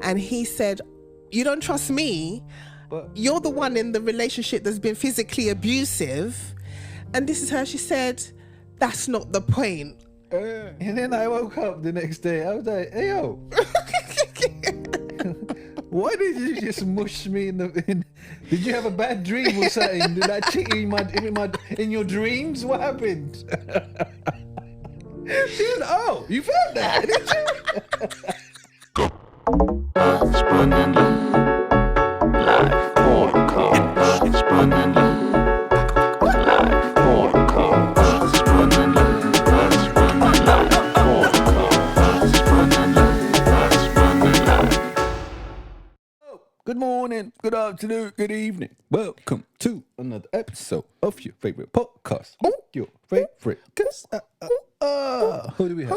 And he said, you don't trust me, but you're the one in the relationship that's been physically abusive. And this is her. She said, that's not the point. And then I woke up the next day. I was like, hey, yo. Why did you just mush me did you have a bad dream or something? Did I cheat in your dreams? What happened? She was, oh, you felt that, did you? Live podcast. Spannend live podcast. Spannend live podcast. Spannend live. Good morning, good afternoon, good evening. Welcome to another episode of your favorite podcast. Your favorite. Who do we have?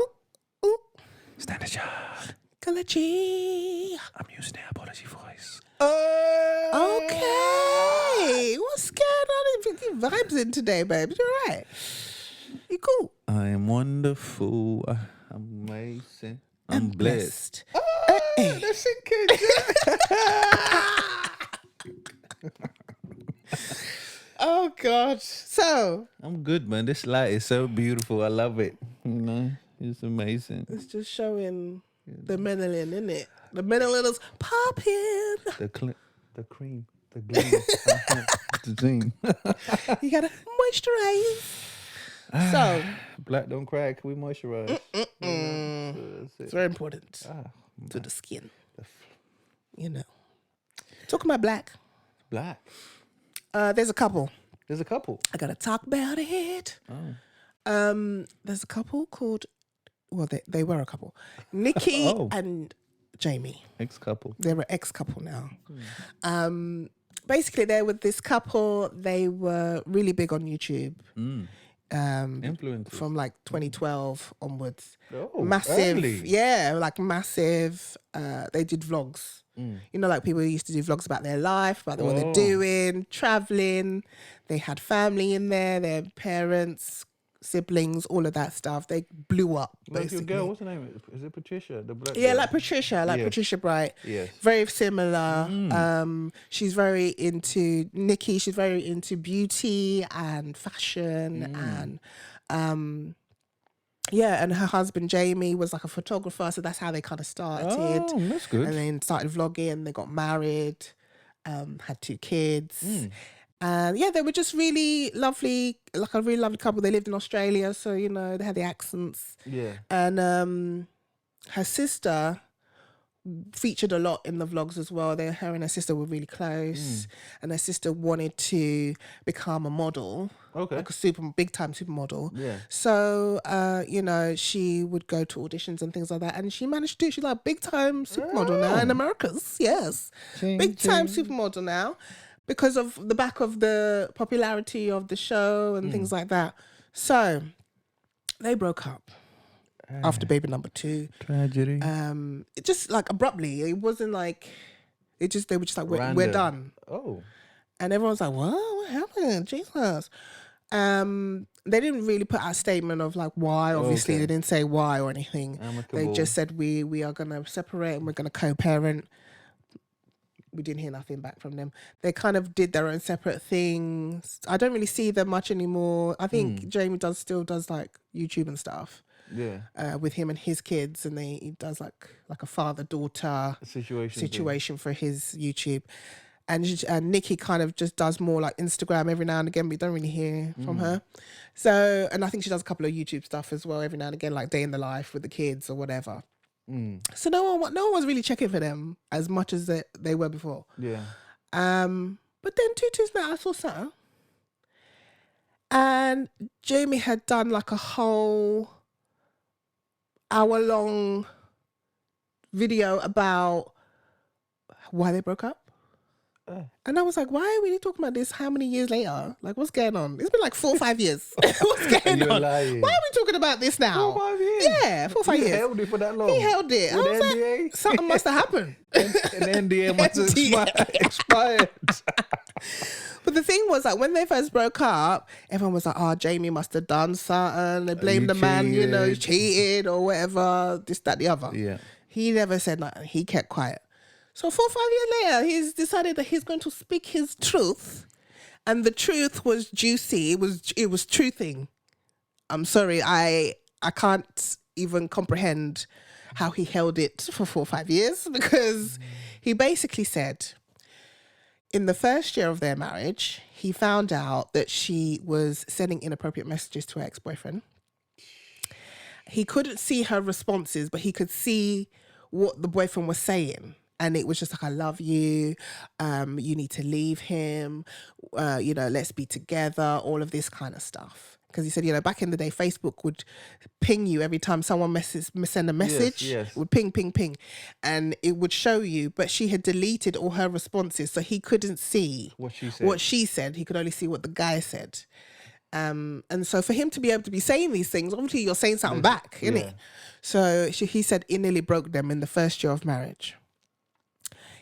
Standishchild. Kelechi. I'm using the apology voice. Okay. What's going on? You vibes in today, babe. You all right? You cool? I am wonderful. I'm amazing. I'm blessed. That's it, Oh, God. So. I'm good, man. This light is so beautiful. I love it. You know, it's amazing. It's just showing the melanin, isn't it? The melanin is popping. The cream, the gleam, the dream. You gotta moisturize. So, black don't cry. Can we moisturize? It's very important to the skin. You know. Talking about black. Black. There's a couple. There's a couple. I gotta talk about it. Oh. There's a couple called. Well, they were a couple. Nikki and Jamie. Ex-couple. They're an ex-couple now. Basically, they're with this couple. They were really big on YouTube. Influencers. From like 2012 onwards. Oh, massive. early. Yeah, like massive. They did vlogs. You know, like people used to do vlogs about their life, about what they're doing, traveling. They had family in there, their parents, siblings, all of that stuff. They blew up, basically. Like your girl, what's her name? Is it Patricia? The black Yeah, girl? like Patricia, Patricia Bright. Yes. Very similar. She's very into Nikki. She's very into beauty and fashion and and her husband Jamie was like a photographer, so that's how they kind of started. Oh, that's good. And then started vlogging. They got married, had 2 kids. And yeah, they were just really lovely, like a really lovely couple. They lived in Australia, so you know they had the accents. Yeah. And her sister featured a lot in the vlogs as well. Her and her sister were really close, and her sister wanted to become a model, like a big time supermodel. Yeah. So you know, she would go to auditions and things like that, and she managed to do. She's like big time supermodel now in Americas. Yes, big time supermodel now. Because of the back of the popularity of the show and things like that. So they broke up after baby number 2. Tragedy. It just like abruptly. It wasn't like they were just like we're done. Oh. And everyone's like, what happened? Jesus. They didn't really put out a statement of like why. Obviously, they didn't say why or anything. Amicable. They just said we are gonna separate and we're gonna co-parent. We didn't hear nothing back from them. They kind of did their own separate things. I don't really see them much anymore. I think Jamie still does like YouTube and stuff. Yeah. With him and his kids, and he does like a father-daughter situation for his YouTube. And Nikki kind of just does more like Instagram every now and again. We don't really hear from her. So, and I think she does a couple of YouTube stuff as well every now and again, like day in the life with the kids or whatever. So no one was really checking for them as much as they were before. Yeah. But then 2 days later, I saw something, and Jamie had done like a whole hour-long video about why they broke up. And I was like, why are we talking about this? How many years later? Like, what's going on? It's been like 4 or 5 years. What's going on? Lying. Why are we talking about this now? 4 or 5 years? Yeah, 4 or 5 years. He held it for that long? He held it. With I was NDA? like, something must have happened. An NDA must have expired. But the thing was, like, when they first broke up, everyone was like, oh, Jamie must have done something. They blamed the man, you know, cheated or whatever, this, that, the other. Yeah. He never said nothing. He kept quiet. So 4 or 5 years later, he's decided that he's going to speak his truth, and the truth was juicy. It was truthing. I'm sorry, I can't even comprehend how he held it for 4 or 5 years, because he basically said in the first year of their marriage, he found out that she was sending inappropriate messages to her ex-boyfriend. He couldn't see her responses, but he could see what the boyfriend was saying. And it was just like, I love you. You need to leave him. Let's be together. All of this kind of stuff. Because he said, back in the day, Facebook would ping you every time someone send a message. Yes. It would ping, ping, ping. And it would show you. But she had deleted all her responses. So he couldn't see what she said. He could only see what the guy said. And so for him to be able to be saying these things, obviously you're saying something back, isn't it? So he said it nearly broke them in the first year of marriage.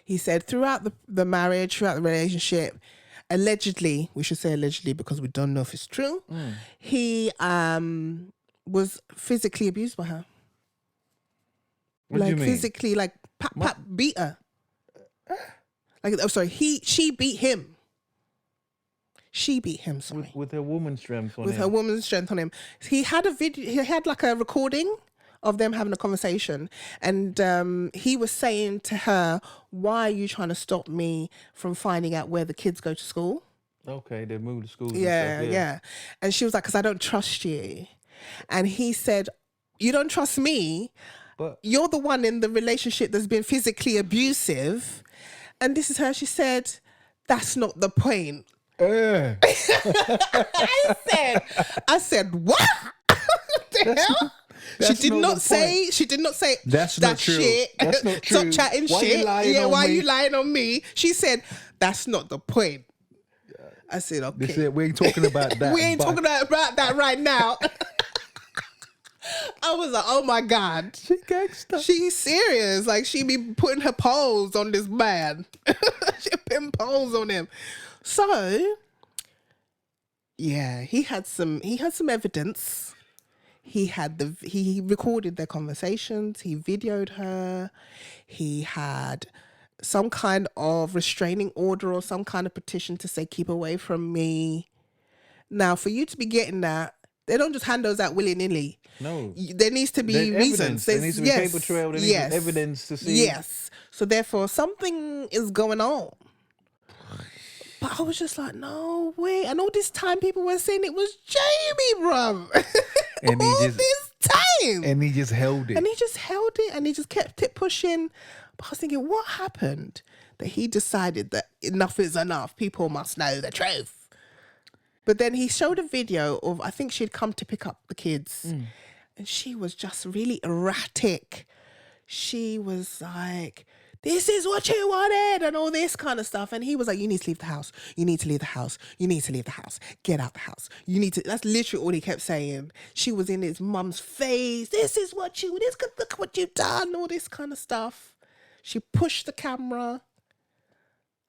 He said throughout the marriage, throughout the relationship, allegedly, we should say allegedly because we don't know if it's true, he was physically abused by her. What do you mean? Physically, pat, beat her. She beat him. She beat him, sorry. With her woman's strength on him. With her woman's strength on him. He had a video, he had a recording of them having a conversation, and he was saying to her, why are you trying to stop me from finding out where the kids go to school? Okay, they moved to school. Yeah. And she was like, because I don't trust you. And he said, you don't trust me, but you're the one in the relationship that's been physically abusive. And this is her, she said, that's not the point. I said, what? What the hell? She did not say that's not true. Shit. That's not true. Stop chatting why shit. Why are you lying on me? She said, that's not the point. I said, okay. We ain't talking about that. We ain't talking about that right now. I was like, oh my God. She gangsta. She's serious. She be putting her paws on this man. She putting paws on him. So, yeah, he had some evidence. He recorded their conversations. He videoed her. He had some kind of restraining order or some kind of petition to say, keep away from me. Now, for you to be getting that, they don't just hand those out willy-nilly. No. There needs to be reasons. There needs to be paper trail. There needs to be evidence to see. Yes. So therefore, something is going on. But I was just like, no way. And all this time people were saying it was Jamie, bruv. And this time. And he just held it. And he just kept it pushing. But I was thinking, what happened? That he decided that enough is enough. People must know the truth. But then he showed a video of, I think she'd come to pick up the kids. And she was just really erratic. She was like, this is what you wanted and all this kind of stuff. And he was like, you need to leave the house. You need to leave the house. You need to leave the house. Get out the house. You need to. That's literally all he kept saying. She was in his mum's face. Look what you've done. All this kind of stuff. She pushed the camera.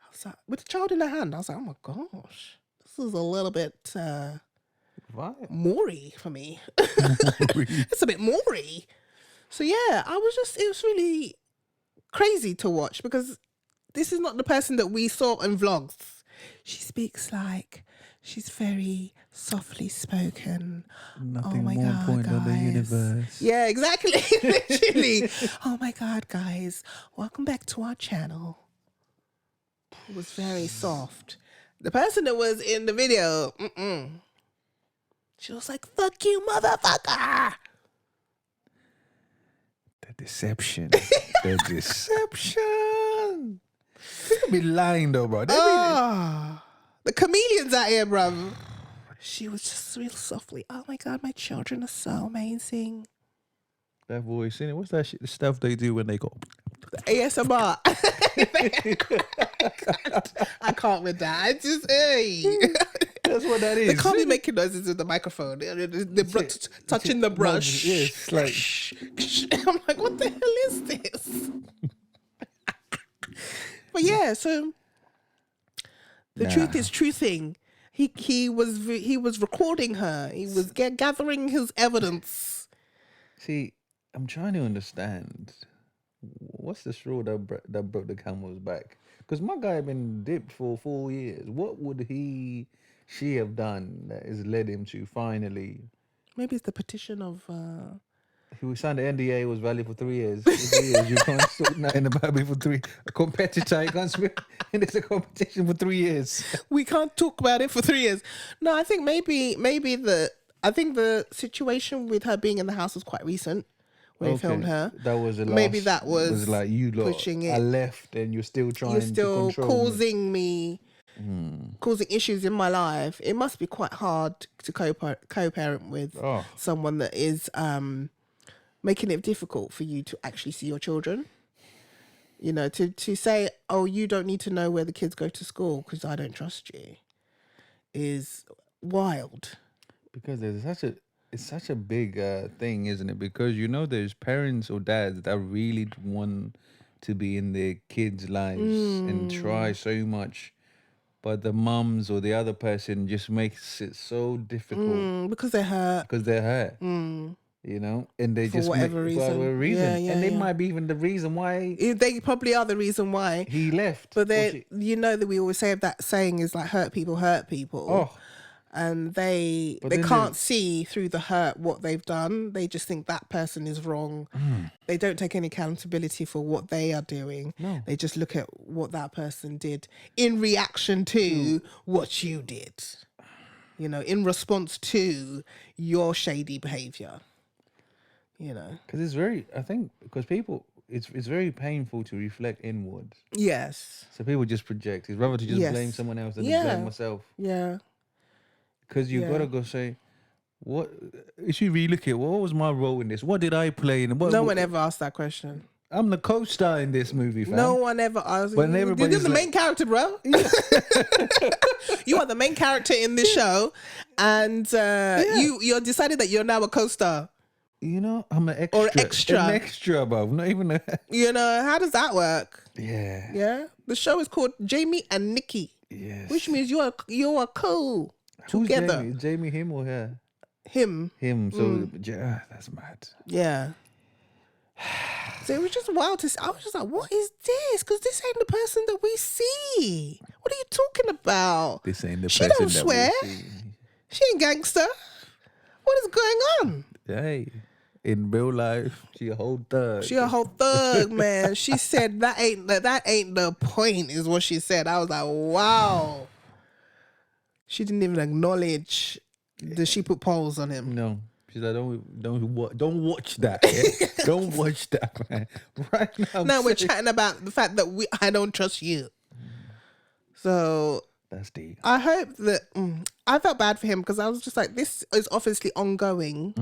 I was like, with the child in her hand, I was like, oh my gosh. This is a little bit Maury for me. It's a bit Maury. So yeah, it was really crazy to watch, because this is not the person that we saw in vlogs. She speaks she's very softly spoken. Nothing oh my more God, important guys. than the universe. Yeah, exactly. Literally. Oh my God, guys. Welcome back to our channel. It was very soft. The person that was in the video, she was like, fuck you, motherfucker. The deception. The deception. They be lying though, bro. The chameleons out here, bro. She was just real softly. Oh my God, my children are so amazing. That voice, innit? What's that shit? The stuff they do when they go ASMR. I can't with that. I just, hey. That's what that is. They can't be making noises with the microphone. They're touching the brush. Yes, like. I'm like, what the hell is this? But yeah, so the truth is truthing. He was recording her. He was gathering his evidence. See, I'm trying to understand what's the straw that broke the camel's back? Because my guy had been dipped for 4 years. What would she have done that has led him to finally? Maybe it's the petition of. He signed the NDA, was valid for 3 years. For 3 years, you can't talk nothing about me for 3. A competitor, you can't speak, and it's a competition for 3 years. We can't talk about it for 3 years. No, I think maybe the situation with her being in the house was quite recent when he filmed her. That was the last. Maybe that was like you lot. pushing it. I left, and you're still trying You're still to control causing me. Causing issues in my life. It must be quite hard to co-parent with someone that is making it difficult for you to actually see your children. You know, to say, oh, you don't need to know where the kids go to school because I don't trust you, is wild. Because it's such a big thing, isn't it? Because there's parents or dads that really want to be in their kids' lives and try so much. But the mums or the other person just makes it so difficult. Because they're hurt. And they for just whatever reason. Yeah, and they might be even the reason why they probably are the reason why he left. But that we always say that saying is like hurt people. And they can't see through the hurt what they've done. They just think that person is wrong. They don't take any accountability for what they are doing. No. They just look at what that person did in reaction to what you did. In response to your shady behavior. Because it's very, I think, because people, it's very painful to reflect inwards. Yes. So people just project. It's rather to just blame someone else than to blame myself. Yeah. Because you've got to go say, what, if you really look at what was my role in this? What did I play in? No one ever asked that question. I'm the co-star in this movie, fam. No one ever asked. When You're the main character, bro. You are the main character in this show. And you decided that you're now a co-star. I'm an extra. Or extra. An extra, bro. Not even a... how does that work? Yeah. Yeah? The show is called Jamie and Nikki. Yes. Which means you are co together. Who's Jamie, him or her? Him. So, yeah, that's mad. Yeah. So it was just wild to see. I was just like, what is this? Because this ain't the person that we see. What are you talking about? This ain't the person person don't swear. we see. She ain't gangster. What is going on? Hey, in real life, she a whole thug. She a whole thug, man. She said that ain't the point, is what she said. I was like, wow. She didn't even acknowledge that she put polls on him. No. She's like, don't watch that. Yeah? Don't watch that, man. Right now. No, we're chatting about the fact that I don't trust you. So that's deep. I hope that I felt bad for him because I was just like, this is obviously ongoing.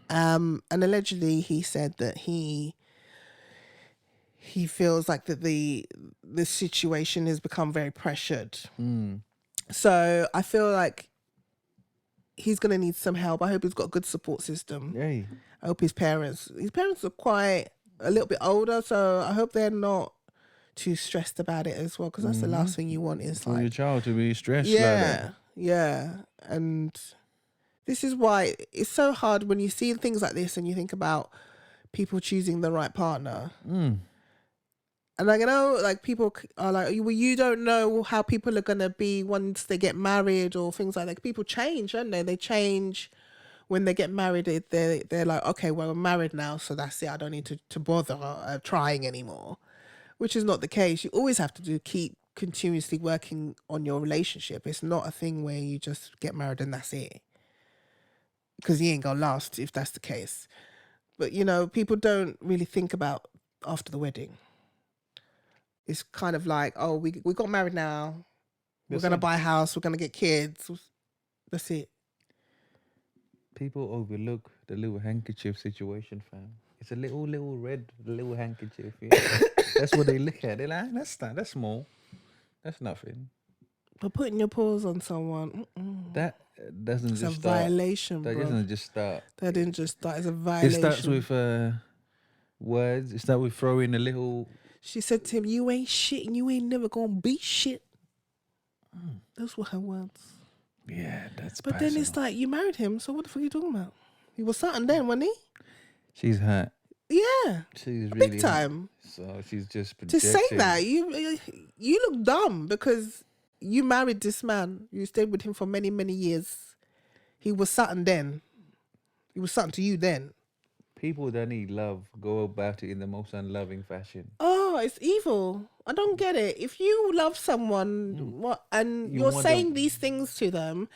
And allegedly he said that he feels like that the situation has become very pressured. So I feel like he's going to need some help. I hope he's got a good support system. Yay. I hope his parents are quite a little bit older, so I hope they're not too stressed about it as well, because that's the last thing you want is for your child to be stressed. Yeah. And this is why it's so hard when you see things like this and you think about people choosing the right partner. And I know, like, people are like, well, you don't know how people are going to be once they get married or things like that. People change, don't they? They change when they get married. They're like, okay, well, I'm married now, so that's it. I don't need to bother trying anymore, which is not the case. You always have to keep continuously working on your relationship. It's not a thing where you just get married and that's it, because you ain't going to last if that's the case. But, people don't really think about after the wedding. It's kind of like, oh, we got married now. We're going to buy a house. We're going to get kids. That's it. People overlook the little handkerchief situation, fam. It's a little red little handkerchief. Yeah? That's what they look at. They're like, that's small. That's nothing. But putting your paws on someone, that doesn't it's just a start. violation, That bro. doesn't just start. That didn't just start. It's a violation. It starts with words. It starts with throwing a little... She said to him, you ain't shit and you ain't never gonna be shit. Those were her words. Yeah, that's But personal. then it's like, you married him, so what the fuck are you talking about? He was something then, wasn't he? She's hurt. Yeah, She's big really time. So she's just To projecting. say that you look dumb because you married this man. You stayed with him for many, many years. He was something then. He was something to you then. People that need love go about it in the most unloving fashion. Oh, it's evil. I don't get it. If you love someone and you're want saying them- these things to them,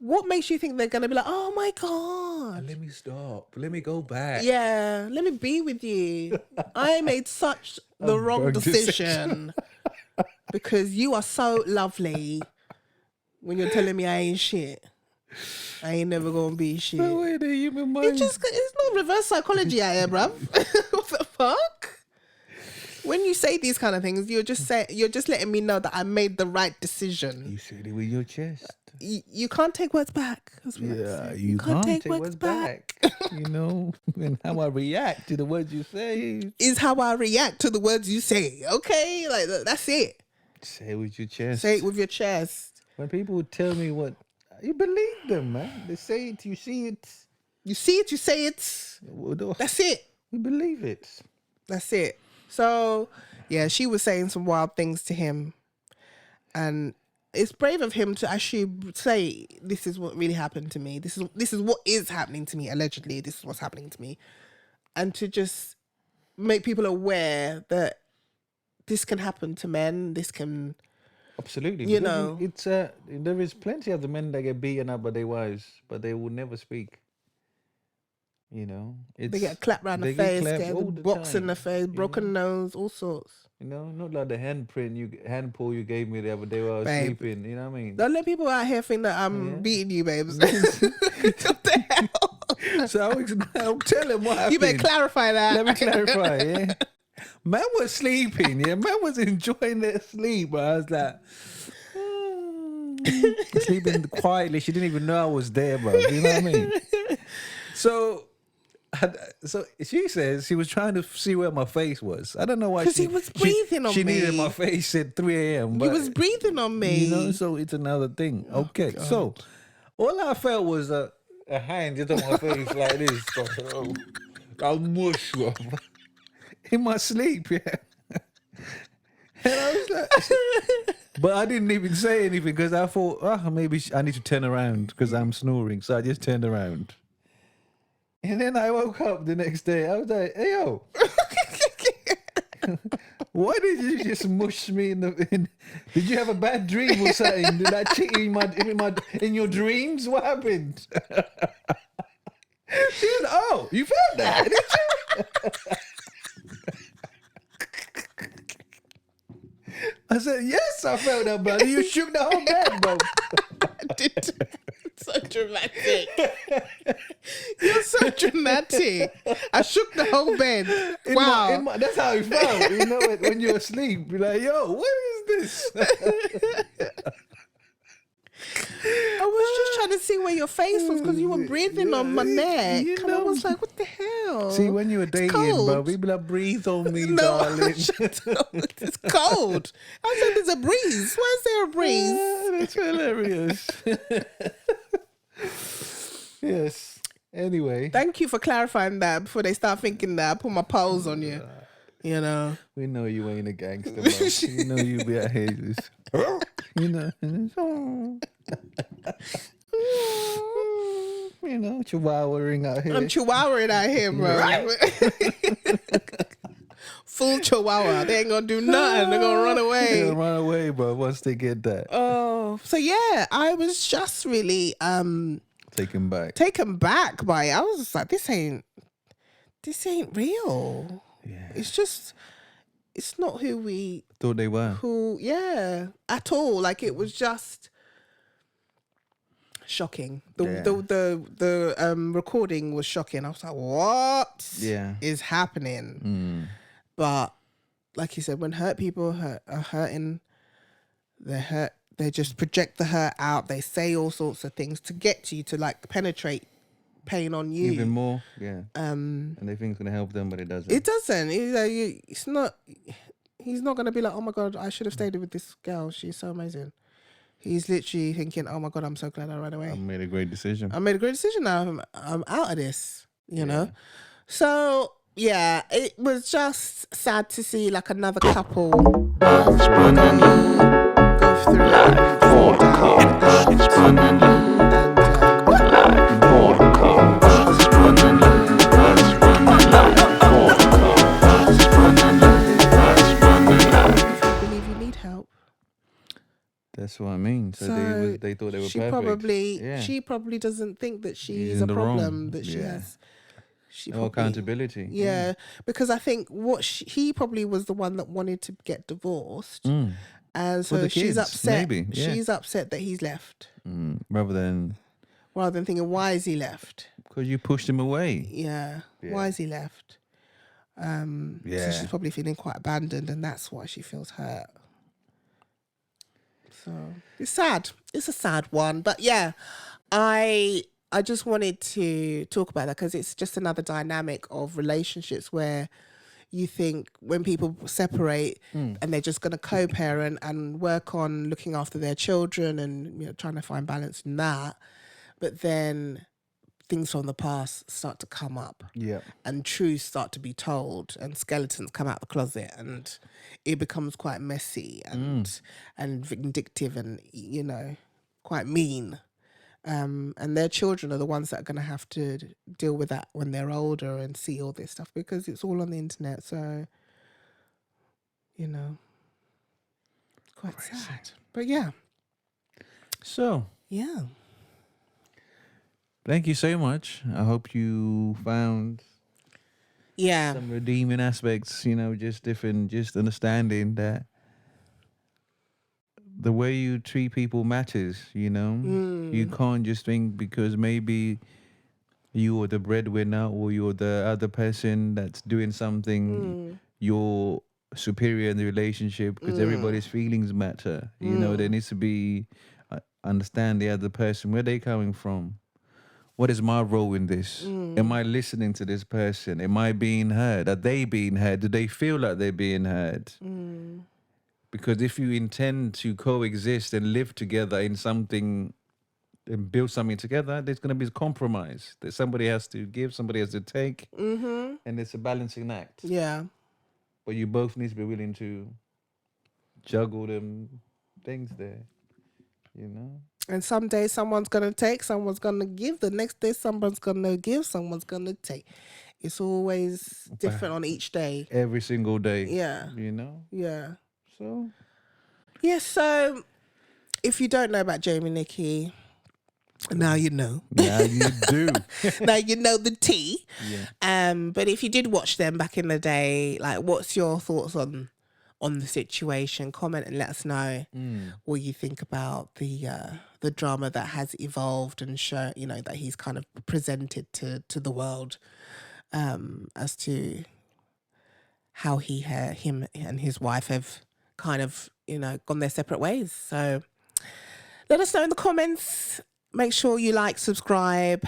what makes you think they're going to be like, oh my God. Let me stop. Let me go back. Yeah, let me be with you. I made such the wrong wrong decision because you are so lovely when you're telling me I ain't shit. I ain't never gonna be shit. No way, the human mind. It's not reverse psychology out here, bruv. What the fuck? When you say these kind of things, you're just letting me know that I made the right decision. You said it with your chest. You can't take words back. That's what I Yeah, said. you can't take words back. You know, and how I react to the words you say. Is how I react to the words you say. Okay, like that's it. Say it with your chest. Say it with your chest. When people tell me what, you believe them, man. They say it, you see it. You see it, you say it. That's it. You believe it. That's it. So, yeah, she was saying some wild things to him. And it's brave of him to actually say, this is what really happened to me. This is what is happening to me, allegedly. This is what's happening to me. And to just make people aware that this can happen to men. This can... Absolutely. You Because know. it's there is plenty of the men that get beaten up by their wives, but they will never speak. You know, They get clapped round the they get face, clapped get all the box in time, the face, you broken nose, all sorts. You know, not like the hand pull you gave me the other day while I was Babe. sleeping. You know what I mean? Don't let people out here think that I'm beating you, babes. What the hell? So I'll tell him what happened. You better clarify that. Let me clarify. Yeah, man was sleeping. Yeah, man was enjoying their sleep. But I was like. Sleeping quietly. She didn't even know I was there, bro. You know what I mean? So she says she was trying to see where my face was. I don't know why. Because he was breathing on she me. needed my face at 3 a.m. He was breathing on me. You know, so it's another thing. Okay, so all I felt was a hand just on my face like this. I'll mush, bro. In my sleep, yeah. And I was like, but I didn't even say anything because I thought, maybe I need to turn around because I'm snoring. So I just turned around. And then I woke up the next day. I was like, hey, yo. Why did you just mush me in? Did you have a bad dream or something? Did I cheat in your dreams? What happened? She was, oh, you felt that, did you? I said, yes, I felt that, brother. You shook the whole bed, bro. So dramatic. You're so dramatic. I shook the whole bed. Wow. That's how it felt. You know, when you're asleep, you're like, yo, what is this? I was just trying to see where your face was because you were breathing on my neck. You And I know. was like, what the hell? See, when you were dating, cold. bro, people like, breathe on me, No, darling. shut up. It's cold. I said there's a breeze. Why is there a breeze? That's hilarious. Yes. Anyway, Thank you for clarifying that before they start thinking that I put my paws on you. You know. we know you ain't a gangster, bro. You know you be out here just, you know, you know, chihuahuaing out here. I'm chihuahuaing out here, bro. Full chihuahua. They ain't gonna do nothing. They're gonna run They'll away. run away, bro, once they get that. Oh, so yeah, I was just really Taken back. taken back by it. I was just like, this ain't real. Yeah. It's not Thought they were. at all. Like it was just shocking. The recording was shocking. I was like, what is happening? But like you said, when hurt people are hurting, they just project the hurt out. They say all sorts of things to get to you, to like penetrate pain on you. Even more, yeah. And they think it's gonna help them, but it doesn't. It doesn't. It's not. He's not gonna be like, oh my God, I should have stayed with this girl. She's so amazing. He's literally thinking, oh my God, I'm so glad I ran away. I made a great decision. I made a great decision now. I'm out of this. You know. So yeah, it was just sad to see like another couple Husband and love, go through it like and fall down husband and love, and like husband and love, husband and love, husband and love. if you believe you need help. That's what I mean. So, they thought they were she perfect. she probably doesn't think that She's she's in a the problem wrong. that she Yeah. has. She No accountability. Yeah, because I think he probably was the one that wanted to get divorced, Mm. and For so the she's kids, upset. maybe, yeah. She's upset that he's left, Rather than rather than thinking, why is he left? because you pushed him away. Yeah, why is he left? So Yeah. she's probably feeling quite abandoned, and that's why she feels hurt. So it's sad. It's a sad one, but yeah, I just wanted to talk about that because it's just another dynamic of relationships where you think when people separate and they're just going to co-parent and work on looking after their children and trying to find balance in that, but then things from the past start to come up. Yeah. And truths start to be told and skeletons come out the closet and it becomes quite messy and vindictive and, quite mean. And their children are the ones that are going to have to deal with that when they're older and see all this stuff because it's all on the internet. So, quite sad. But yeah. So, Yeah. thank you so much. I hope you found some redeeming aspects, just understanding that the way you treat people matters, You can't just think because maybe you're the breadwinner or you're the other person that's doing something, you're superior in the relationship because everybody's feelings matter. There needs to be, understand the other person, where they coming from. What is my role in this? Am I listening to this person? Am I being heard? Are they being heard? Do they feel like they're being heard? Because if you intend to coexist and live together in something and build something together, there's going to be a compromise. That somebody has to give, somebody has to take, and it's a balancing act. Yeah. But you both need to be willing to juggle them things there, And some days someone's going to take, someone's going to give. The next day someone's going to give, someone's going to take. It's always different on each day. Every single day. Yeah. Yeah. So? Yeah, so if you don't know about Jamie Nikki, now you know. Now you do. Now you know the tea. Yeah. But if you did watch them back in the day, like what's your thoughts on the situation? Comment and let us know what you think about the drama that has evolved and show, that he's kind of presented to the world as to how him and his wife have kind of, gone their separate ways. So let us know in the comments. Make sure you like, subscribe,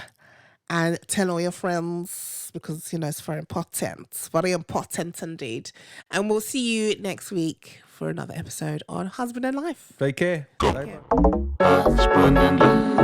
and tell all your friends because, it's very important indeed. And we'll see you next week for another episode on Husband and Life. Take care. Take care. Husband and love.